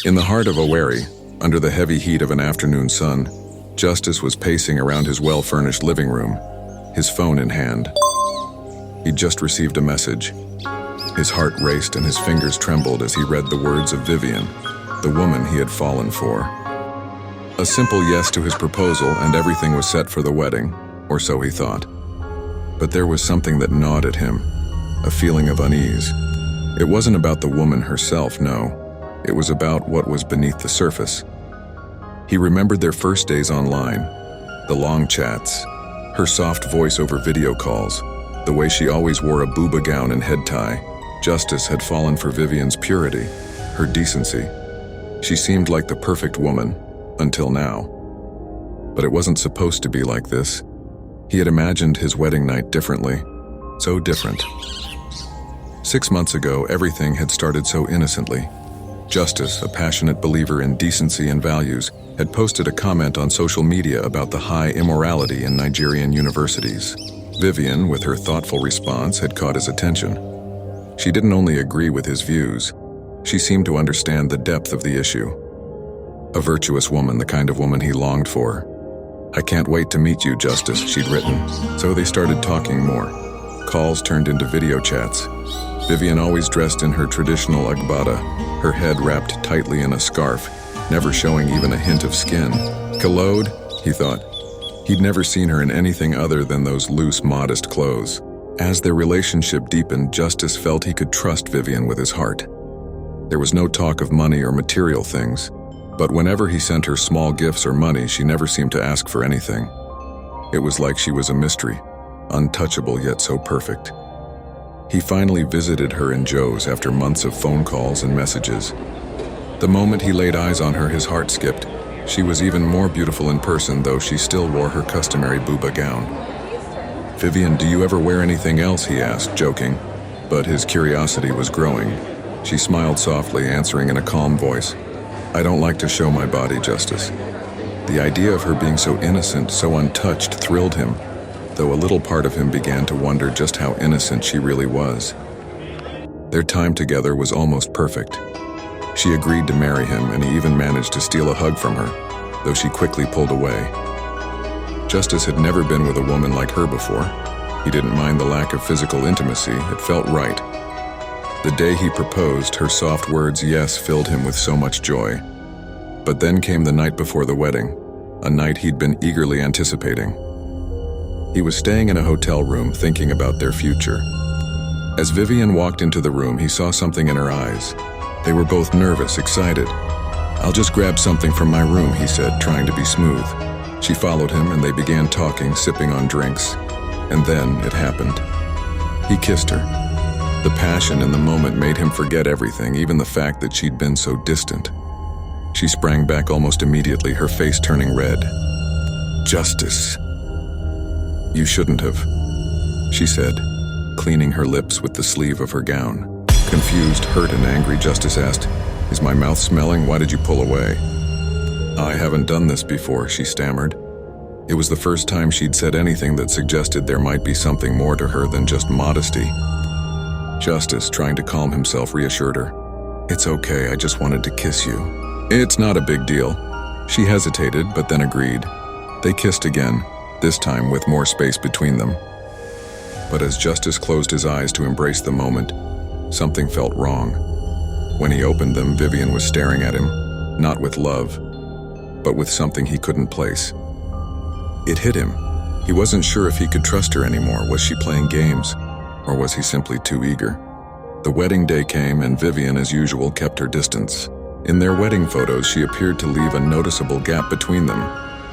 In the heart of Owerri, under the heavy heat of an afternoon sun, Justice was pacing around his well-furnished living room, his phone in hand. He'd just received a message. His heart raced and his fingers trembled as he read the words of Vivian, the woman he had fallen for. A simple yes to his proposal and everything was set for the wedding, or so he thought. But there was something that gnawed at him, a feeling of unease. It wasn't about the woman herself, no. It was about what was beneath the surface. He remembered their first days online, the long chats, her soft voice over video calls, the way she always wore a buba gown and head tie. Justice had fallen for Vivian's purity, her decency. She seemed like the perfect woman, until now. But it wasn't supposed to be like this. He had imagined his wedding night differently, so different. 6 months ago, everything had started so innocently. Justice, a passionate believer in decency and values, had posted a comment on social media about the high immorality in Nigerian universities. Vivian, with her thoughtful response, had caught his attention. She didn't only agree with his views, she seemed to understand the depth of the issue. A virtuous woman, the kind of woman he longed for. "I can't wait to meet you, Justice," she'd written. So they started talking more. Calls turned into video chats. Vivian always dressed in her traditional agbada, her head wrapped tightly in a scarf, never showing even a hint of skin. Gnawed, he thought. He'd never seen her in anything other than those loose, modest clothes. As their relationship deepened, Justice felt he could trust Vivian with his heart. There was no talk of money or material things, but whenever he sent her small gifts or money, she never seemed to ask for anything. It was like she was a mystery, untouchable yet so perfect. He finally visited her in Joe's after months of phone calls and messages. The moment he laid eyes on her, his heart skipped. She was even more beautiful in person, though she still wore her customary buba gown. "Vivian, do you ever wear anything else?" he asked, joking. But his curiosity was growing. She smiled softly, answering in a calm voice, "I don't like to show my body, Justice." The idea of her being so innocent, so untouched, thrilled him, though a little part of him began to wonder just how innocent she really was. Their time together was almost perfect. She agreed to marry him, and he even managed to steal a hug from her, though she quickly pulled away. Justice had never been with a woman like her before. He didn't mind the lack of physical intimacy, it felt right. The day he proposed, her soft words yes filled him with so much joy. But then came the night before the wedding, a night he'd been eagerly anticipating. He was staying in a hotel room, thinking about their future. As Vivian walked into the room, he saw something in her eyes. They were both nervous, excited. "I'll just grab something from my room," he said, trying to be smooth. She followed him and they began talking, sipping on drinks. And then it happened. He kissed her. The passion in the moment made him forget everything, even the fact that she'd been so distant. She sprang back almost immediately, her face turning red. "Justice. You shouldn't have," she said, cleaning her lips with the sleeve of her gown. Confused, hurt, and angry, Justice asked, "Is my mouth smelling? Why did you pull away?" "I haven't done this before," she stammered. It was the first time she'd said anything that suggested there might be something more to her than just modesty. Justice, trying to calm himself, reassured her. "It's okay, I just wanted to kiss you." "It's not a big deal." She hesitated, but then agreed. They kissed again, this time with more space between them. But as Justice closed his eyes to embrace the moment, something felt wrong. When he opened them, Vivian was staring at him, not with love, but with something he couldn't place. It hit him. He wasn't sure if he could trust her anymore. Was she playing games, or was he simply too eager? The wedding day came, and Vivian, as usual, kept her distance. In their wedding photos, she appeared to leave a noticeable gap between them,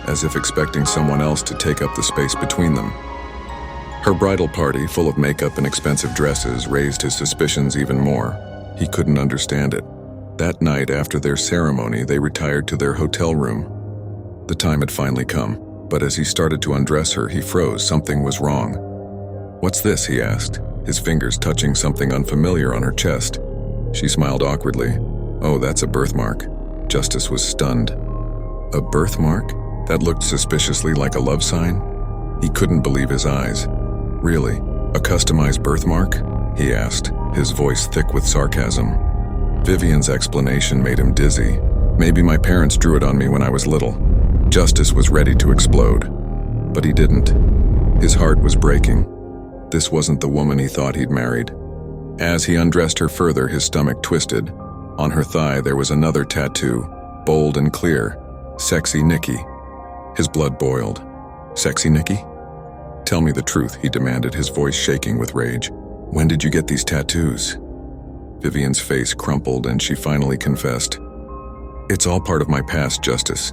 as if expecting someone else to take up the space between them. Her bridal party, full of makeup and expensive dresses, raised his suspicions even more. He couldn't understand it. That night, after their ceremony, they retired to their hotel room. The time had finally come, but as he started to undress her, he froze. Something was wrong. "What's this?" he asked, his fingers touching something unfamiliar on her chest. She smiled awkwardly. "Oh, that's a birthmark." Justice was stunned. A birthmark? That looked suspiciously like a love sign. He couldn't believe his eyes. "Really? A customized birthmark?" he asked, his voice thick with sarcasm. Vivian's explanation made him dizzy. Maybe my parents drew it on me when I was little. Justice was ready to explode. But he didn't. His heart was breaking. This wasn't the woman he thought he'd married. As he undressed her further, his stomach twisted. On her thigh there was another tattoo, bold and clear. Sexy Nikki. His blood boiled. Sexy Nikki? Tell me the truth, he demanded, his voice shaking with rage. When did you get these tattoos? Vivian's face crumpled and she finally confessed. It's all part of my past, Justice.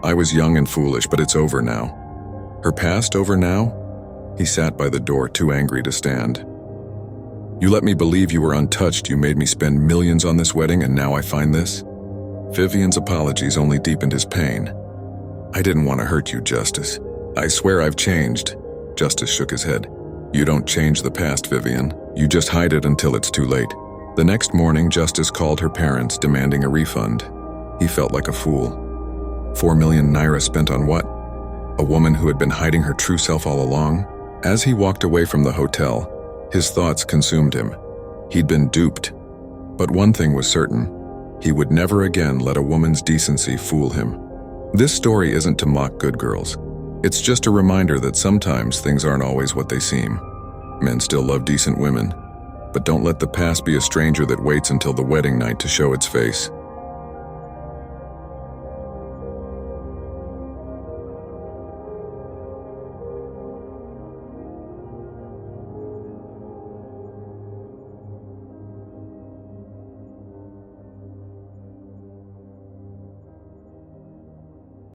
I was young and foolish, but it's over now. Her past over now? He sat by the door, too angry to stand. You let me believe you were untouched, you made me spend millions on this wedding, and now I find this? Vivian's apologies only deepened his pain. I didn't want to hurt you, Justice. I swear I've changed. Justice shook his head. You don't change the past, Vivian. You just hide it until it's too late. The next morning, Justice called her parents, demanding a refund. He felt like a fool. 4 million naira spent on what? A woman who had been hiding her true self all along? As he walked away from the hotel, his thoughts consumed him. He'd been duped. But one thing was certain. He would never again let a woman's decency fool him. This story isn't to mock good girls. It's just a reminder that sometimes things aren't always what they seem. Men still love decent women, but don't let the past be a stranger that waits until the wedding night to show its face.